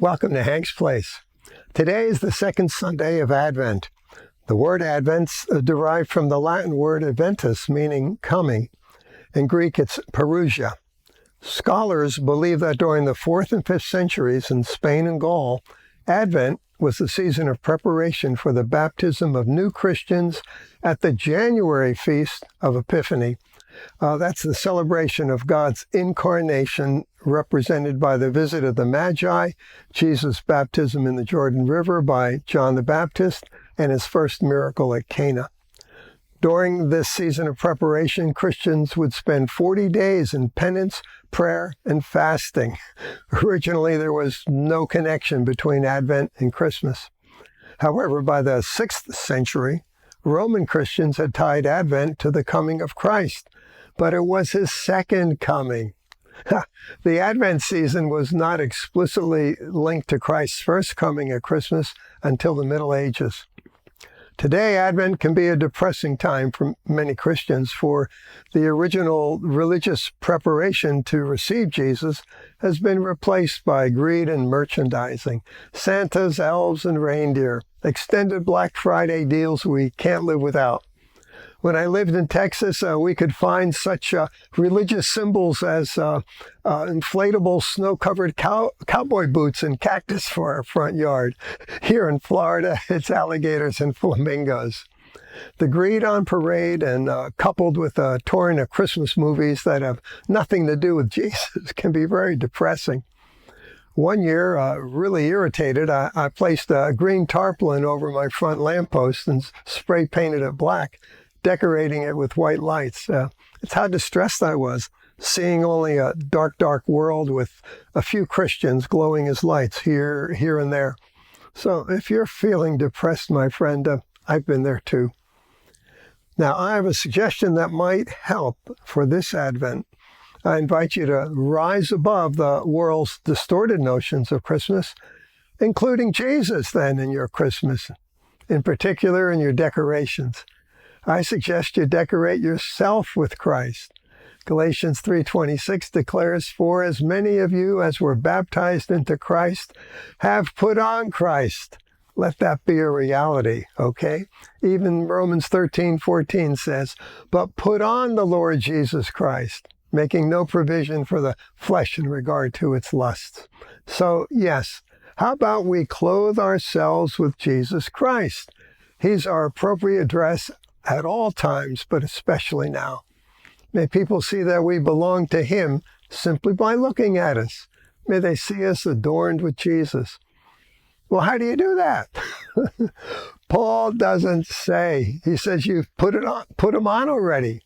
Welcome to Hank's Place. Today is the second Sunday of Advent. The word Advent's derived from the Latin word adventus, meaning coming. In Greek, it's parousia. Scholars believe that during the 4th and 5th centuries in Spain and Gaul, Advent was the season of preparation for the baptism of new Christians at the January feast of Epiphany. That's the celebration of God's incarnation, represented by the visit of the Magi, Jesus' baptism in the Jordan River by John the Baptist, and his first miracle at Cana. During this season of preparation, Christians would spend 40 days in penance, prayer, and fasting. Originally, there was no connection between Advent and Christmas. However, by the 6th century, Roman Christians had tied Advent to the coming of Christ, but it was his second coming. The Advent season was not explicitly linked to Christ's first coming at Christmas until the Middle Ages. Today, Advent can be a depressing time for many Christians, for the original religious preparation to receive Jesus has been replaced by greed and merchandising, Santas, elves, and reindeer, extended Black Friday deals we can't live without. When I lived in Texas, we could find such religious symbols as inflatable snow-covered cowboy boots and cactus for our front yard. Here in Florida, it's alligators and flamingos. The greed on parade and coupled with a touring of Christmas movies that have nothing to do with Jesus can be very depressing. One year, really irritated, I placed a green tarpaulin over my front lamppost and spray painted it black, decorating it with white lights. It's how distressed I was, seeing only a dark, dark world with a few Christians glowing as lights here, and there. So if you're feeling depressed, my friend, I've been there too. Now, I have a suggestion that might help for this Advent. I invite you to rise above the world's distorted notions of Christmas, including Jesus then in your Christmas, in particular in your decorations. I suggest you decorate yourself with Christ. Galatians 3:26 declares, "For as many of you as were baptized into Christ have put on Christ." Let that be a reality, okay? Even Romans 13:14 says, "But put on the Lord Jesus Christ," making no provision for the flesh in regard to its lusts. So, yes, how about we clothe ourselves with Jesus Christ? He's our appropriate dress at all times, but especially now. May people see that we belong to Him simply by looking at us. May they see us adorned with Jesus. Well, how do you do that? Paul doesn't say. He says you've put them on already.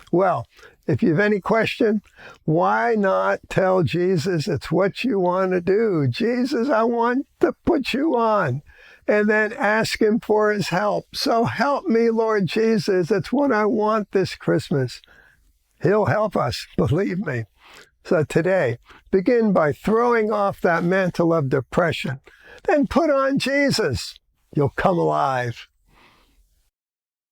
Well, if you have any question, why not tell Jesus it's what you want to do? Jesus, I want to put you on. And then ask Him for His help. So help me, Lord Jesus. It's what I want this Christmas. He'll help us, believe me. So today, begin by throwing off that mantle of depression. Then put on Jesus. You'll come alive.